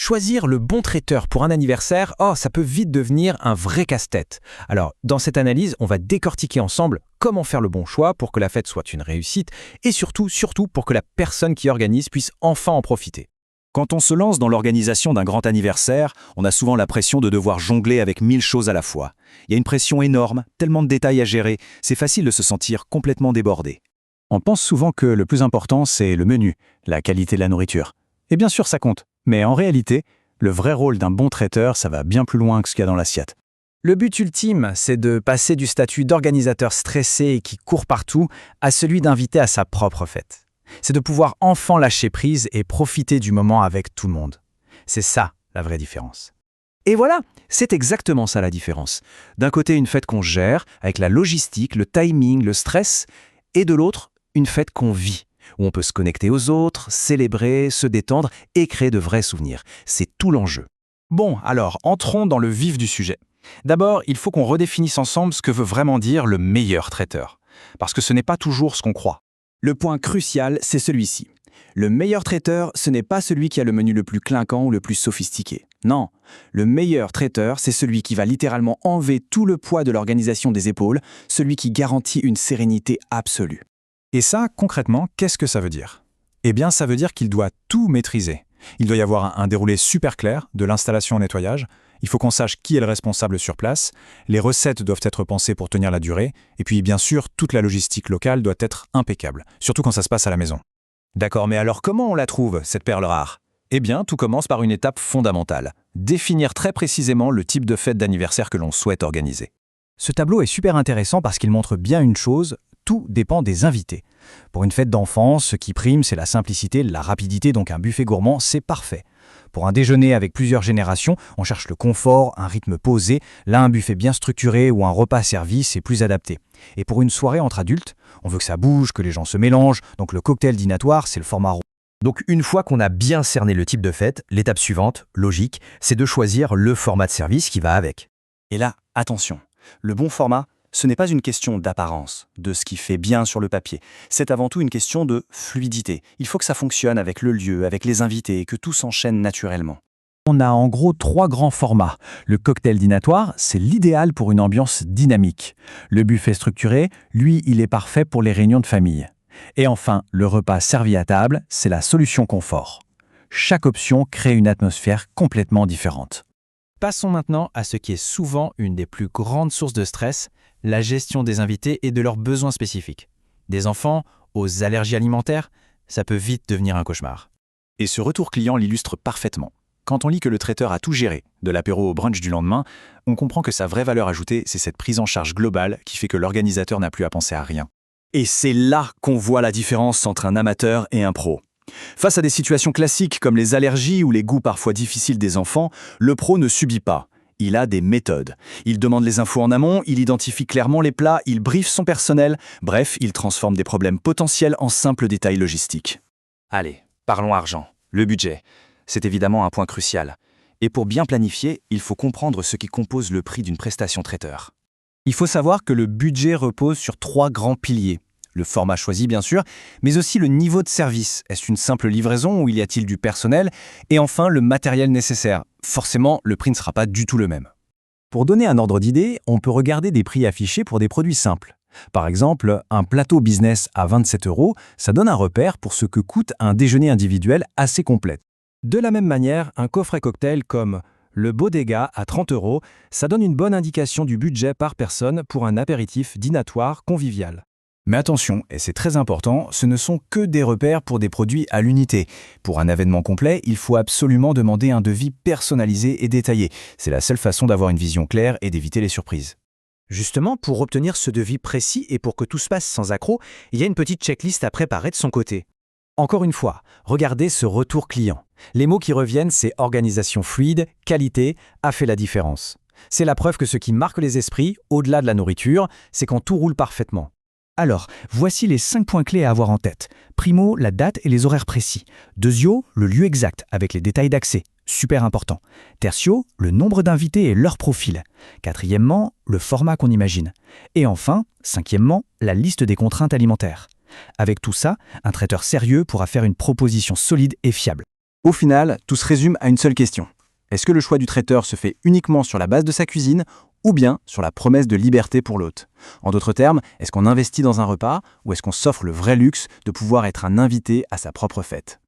Choisir le bon traiteur pour un anniversaire, ça peut vite devenir un vrai casse-tête. Alors, dans cette analyse, on va décortiquer ensemble comment faire le bon choix pour que la fête soit une réussite et surtout pour que la personne qui organise puisse enfin en profiter. Quand on se lance dans l'organisation d'un grand anniversaire, on a souvent la pression de devoir jongler avec 1000 choses à la fois. Il y a une pression énorme, tellement de détails à gérer, c'est facile de se sentir complètement débordé. On pense souvent que le plus important, c'est le menu, la qualité de la nourriture. Et bien sûr, ça compte. Mais en réalité, le vrai rôle d'un bon traiteur, ça va bien plus loin que ce qu'il y a dans l'assiette. Le but ultime, c'est de passer du statut d'organisateur stressé et qui court partout à celui d'invité à sa propre fête. C'est de pouvoir enfin lâcher prise et profiter du moment avec tout le monde. C'est ça, la vraie différence. Et voilà, c'est exactement ça la différence. D'un côté, une fête qu'on gère, avec la logistique, le timing, le stress, et de l'autre, une fête qu'on vit, où on peut se connecter aux autres, célébrer, se détendre et créer de vrais souvenirs. C'est tout l'enjeu. Bon, alors, entrons dans le vif du sujet. D'abord, il faut qu'on redéfinisse ensemble ce que veut vraiment dire le meilleur traiteur. Parce que ce n'est pas toujours ce qu'on croit. Le point crucial, c'est celui-ci. Le meilleur traiteur, ce n'est pas celui qui a le menu le plus clinquant ou le plus sophistiqué. Non, le meilleur traiteur, c'est celui qui va littéralement enlever tout le poids de l'organisation des épaules, celui qui garantit une sérénité absolue. Et ça, concrètement, qu'est-ce que ça veut dire? Eh bien, ça veut dire qu'il doit tout maîtriser. Il doit y avoir un déroulé super clair, de l'installation au nettoyage. Il faut qu'on sache qui est le responsable sur place. Les recettes doivent être pensées pour tenir la durée. Et puis, bien sûr, toute la logistique locale doit être impeccable, surtout quand ça se passe à la maison. D'accord, mais alors comment on la trouve, cette perle rare? Eh bien, tout commence par une étape fondamentale. Définir très précisément le type de fête d'anniversaire que l'on souhaite organiser. Ce tableau est super intéressant parce qu'il montre bien une chose, tout dépend des invités. Pour une fête d'enfants, ce qui prime, c'est la simplicité, la rapidité, donc un buffet gourmand, c'est parfait. Pour un déjeuner avec plusieurs générations, on cherche le confort, un rythme posé. Là, un buffet bien structuré ou un repas servi, c'est plus adapté. Et pour une soirée entre adultes, on veut que ça bouge, que les gens se mélangent, donc le cocktail dînatoire, c'est le format rond. Donc une fois qu'on a bien cerné le type de fête, l'étape suivante, logique, c'est de choisir le format de service qui va avec. Et là, attention, le bon format, ce n'est pas une question d'apparence, de ce qui fait bien sur le papier. C'est avant tout une question de fluidité. Il faut que ça fonctionne avec le lieu, avec les invités, et que tout s'enchaîne naturellement. On a en gros 3 grands formats. Le cocktail dînatoire, c'est l'idéal pour une ambiance dynamique. Le buffet structuré, lui, il est parfait pour les réunions de famille. Et enfin, le repas servi à table, c'est la solution confort. Chaque option crée une atmosphère complètement différente. Passons maintenant à ce qui est souvent une des plus grandes sources de stress, la gestion des invités et de leurs besoins spécifiques. Des enfants aux allergies alimentaires, ça peut vite devenir un cauchemar. Et ce retour client l'illustre parfaitement. Quand on lit que le traiteur a tout géré, de l'apéro au brunch du lendemain, on comprend que sa vraie valeur ajoutée, c'est cette prise en charge globale qui fait que l'organisateur n'a plus à penser à rien. Et c'est là qu'on voit la différence entre un amateur et un pro. Face à des situations classiques comme les allergies ou les goûts parfois difficiles des enfants, le pro ne subit pas. Il a des méthodes. Il demande les infos en amont, il identifie clairement les plats, il briefe son personnel. Bref, il transforme des problèmes potentiels en simples détails logistiques. Allez, parlons argent, le budget. C'est évidemment un point crucial. Et pour bien planifier, il faut comprendre ce qui compose le prix d'une prestation traiteur. Il faut savoir que le budget repose sur 3 grands piliers. Le format choisi, bien sûr, mais aussi le niveau de service. Est-ce une simple livraison ou y a-t-il du personnel? Et enfin, le matériel nécessaire. Forcément, le prix ne sera pas du tout le même. Pour donner un ordre d'idée, on peut regarder des prix affichés pour des produits simples. Par exemple, un plateau business à 27 €, ça donne un repère pour ce que coûte un déjeuner individuel assez complet. De la même manière, un coffret cocktail comme le Bodega à 30 €, ça donne une bonne indication du budget par personne pour un apéritif dînatoire convivial. Mais attention, et c'est très important, ce ne sont que des repères pour des produits à l'unité. Pour un événement complet, il faut absolument demander un devis personnalisé et détaillé. C'est la seule façon d'avoir une vision claire et d'éviter les surprises. Justement, pour obtenir ce devis précis et pour que tout se passe sans accroc, il y a une petite checklist à préparer de son côté. Encore une fois, regardez ce retour client. Les mots qui reviennent, c'est organisation fluide, qualité, a fait la différence. C'est la preuve que ce qui marque les esprits, au-delà de la nourriture, c'est quand tout roule parfaitement. Alors, voici les 5 points clés à avoir en tête. Primo, la date et les horaires précis. Deuxio, le lieu exact avec les détails d'accès. Super important. Tertio, le nombre d'invités et leur profil. Quatrièmement, le format qu'on imagine. Et enfin, cinquièmement, la liste des contraintes alimentaires. Avec tout ça, un traiteur sérieux pourra faire une proposition solide et fiable. Au final, tout se résume à une seule question. Est-ce que le choix du traiteur se fait uniquement sur la base de sa cuisine ou bien sur la promesse de liberté pour l'hôte? En d'autres termes, est-ce qu'on investit dans un repas ou est-ce qu'on s'offre le vrai luxe de pouvoir être un invité à sa propre fête?